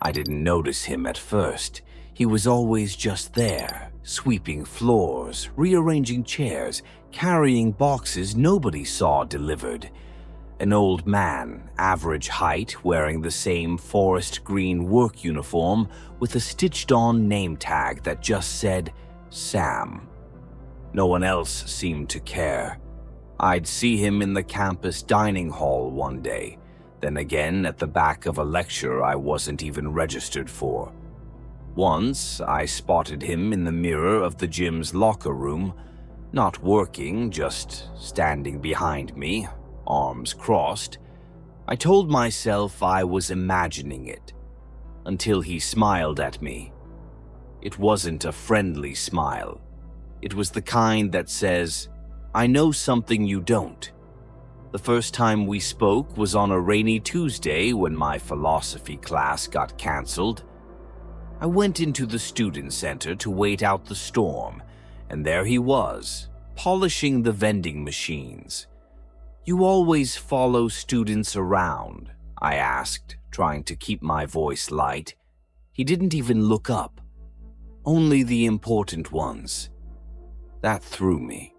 I didn't notice him at first. He was always just there, sweeping floors, rearranging chairs, carrying boxes nobody saw delivered. An old man, average height, wearing the same forest green work uniform with a stitched-on name tag that just said, Sam. No one else seemed to care. I'd see him in the campus dining hall one day, then again at the back of a lecture I wasn't even registered for. Once, I spotted him in the mirror of the gym's locker room, not working, just standing behind me, arms crossed. I told myself I was imagining it, until he smiled at me. It wasn't a friendly smile. It was the kind that says, I know something you don't. The first time we spoke was on a rainy Tuesday when my philosophy class got canceled. I went into the student center to wait out the storm, and there he was, polishing the vending machines. You always follow students around, I asked, trying to keep my voice light. He didn't even look up. Only the important ones. That threw me.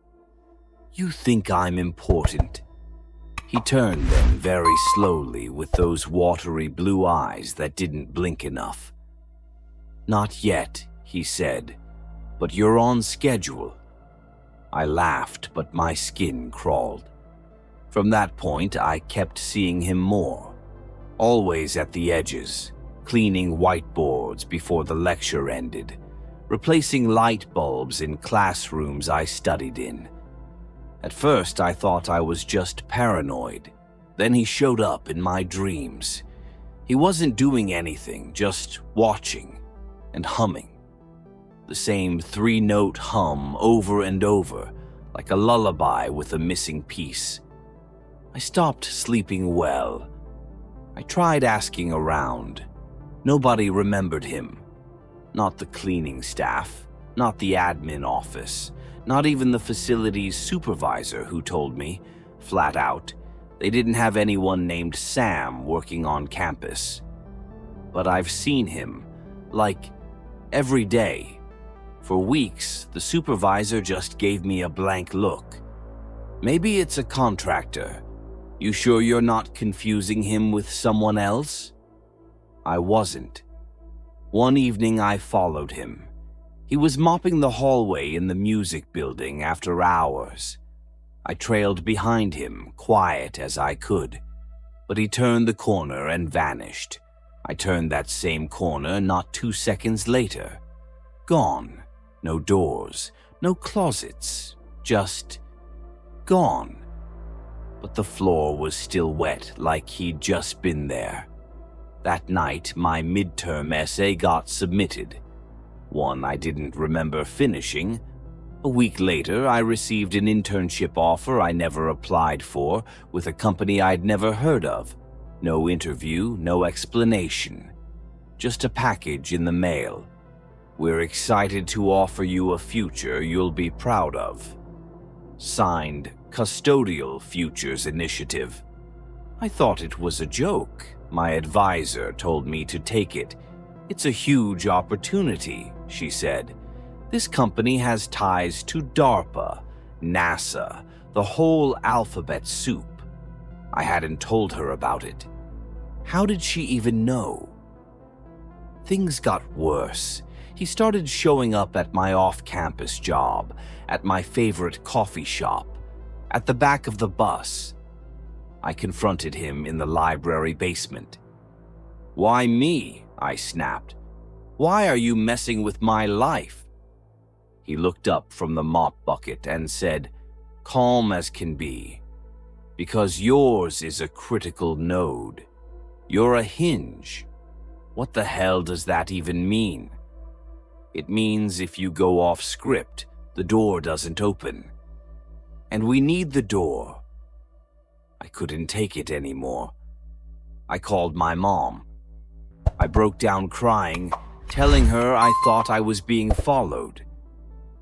You think I'm important? He turned then very slowly with those watery blue eyes that didn't blink enough. Not yet, he said, but you're on schedule. I laughed, but my skin crawled. From that point, I kept seeing him more, always at the edges, cleaning whiteboards before the lecture ended, replacing light bulbs in classrooms I studied in. At first, I thought I was just paranoid. Then he showed up in my dreams. He wasn't doing anything, just watching and humming. The same three-note hum over and over, like a lullaby with a missing piece. I stopped sleeping well. I tried asking around. Nobody remembered him. Not the cleaning staff, not the admin office, not even the facilities supervisor who told me, flat out, they didn't have anyone named Sam working on campus. But I've seen him, like, every day. For weeks, the supervisor just gave me a blank look. Maybe it's a contractor. You sure you're not confusing him with someone else? I wasn't. One evening I followed him. He was mopping the hallway in the music building after hours. I trailed behind him, quiet as I could. But he turned the corner and vanished. I turned that same corner not 2 seconds later. Gone. No doors, no closets, just gone. But the floor was still wet, like he'd just been there. That night, my midterm essay got submitted. One I didn't remember finishing. A week later, I received an internship offer I never applied for with a company I'd never heard of. No interview, no explanation. Just a package in the mail. We're excited to offer you a future you'll be proud of. Signed, Custodial Futures Initiative. I thought it was a joke. My advisor told me to take it. It's a huge opportunity, she said. This company has ties to DARPA, NASA, the whole alphabet soup. I hadn't told her about it. How did she even know? Things got worse. He started showing up at my off-campus job, at my favorite coffee shop, at the back of the bus. I confronted him in the library basement. Why me? I snapped. Why are you messing with my life? He looked up from the mop bucket and said, calm as can be, because yours is a critical node. You're a hinge. What the hell does that even mean? It means if you go off script, the door doesn't open. And we need the door. I couldn't take it anymore. I called my mom. I broke down crying, telling her I thought I was being followed.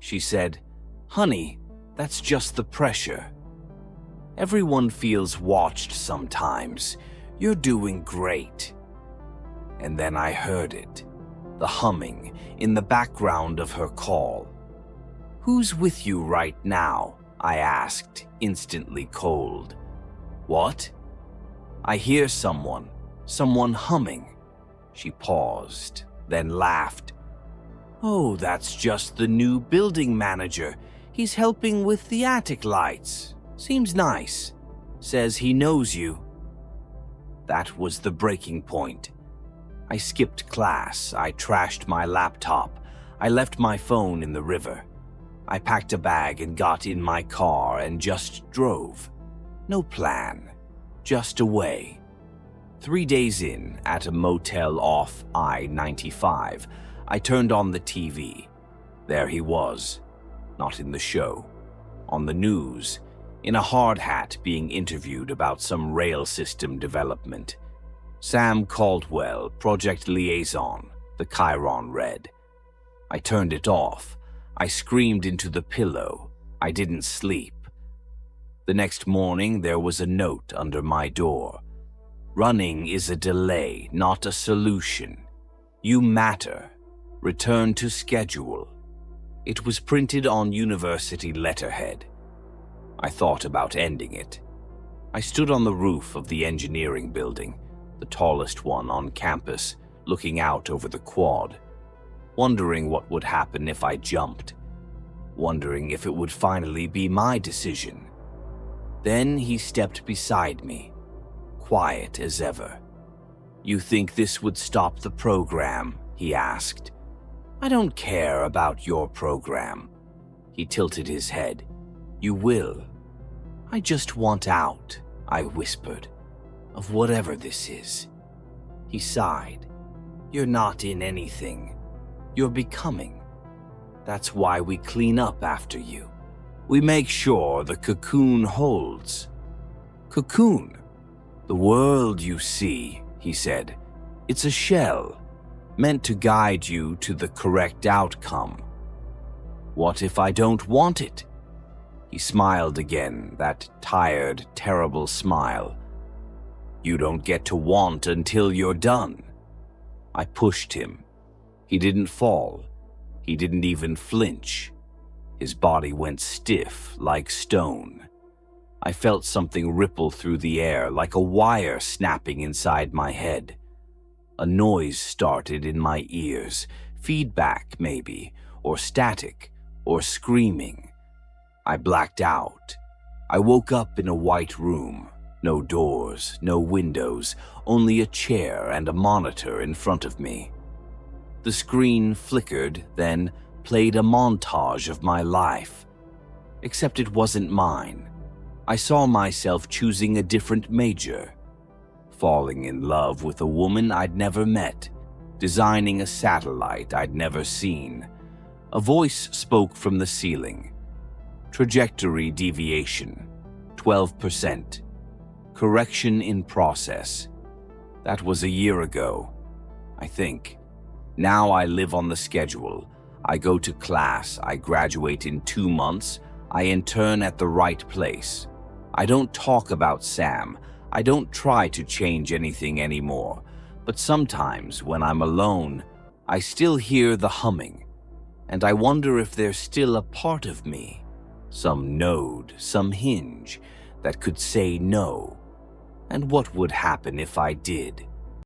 She said, honey, that's just the pressure. Everyone feels watched sometimes. You're doing great. And then I heard it, the humming in the background of her call. "Who's with you right now?" I asked, instantly cold. "What?" "I hear someone humming." She paused, then laughed. "Oh, that's just the new building manager. He's helping with the attic lights. Seems nice. Says he knows you." That was the breaking point. I skipped class, I trashed my laptop, I left my phone in the river. I packed a bag and got in my car and just drove. No plan, just away. 3 days in, at a motel off I-95, I turned on the TV. There he was, not in the show, on the news, in a hard hat being interviewed about some rail system development. Sam Caldwell, project liaison, the chyron read. I turned it off. I screamed into the pillow. I didn't sleep. The next morning, there was a note under my door. "Running is a delay, not a solution. You matter. Return to schedule." It was printed on university letterhead. I thought about ending it. I stood on the roof of the engineering building, the tallest one on campus, looking out over the quad, wondering what would happen if I jumped, wondering if it would finally be my decision. Then he stepped beside me, quiet as ever. "You think this would stop the program?" he asked. "I don't care about your program." He tilted his head. "You will." "I just want out," I whispered, "of whatever this is." He sighed. "You're not in anything. You're becoming. That's why we clean up after you. We make sure the cocoon holds." "Cocoon? The world you see," he said. "It's a shell, meant to guide you to the correct outcome." "What if I don't want it?" He smiled again, that tired, terrible smile. "You don't get to want until you're done." I pushed him. He didn't fall. He didn't even flinch. His body went stiff, like stone. I felt something ripple through the air, like a wire snapping inside my head. A noise started in my ears, feedback maybe, or static, or screaming. I blacked out. I woke up in a white room. No doors, no windows, only a chair and a monitor in front of me. The screen flickered, then played a montage of my life. Except it wasn't mine. I saw myself choosing a different major, falling in love with a woman I'd never met, designing a satellite I'd never seen. A voice spoke from the ceiling. Trajectory deviation, 12%. Correction in process. That was a year ago, I think. Now I live on the schedule. I go to class, I graduate in 2 months, I intern at the right place. I don't talk about Sam. I don't try to change anything anymore. But sometimes, when I'm alone, I still hear the humming. And I wonder if there's still a part of me, some node, some hinge, that could say no. And what would happen if I did?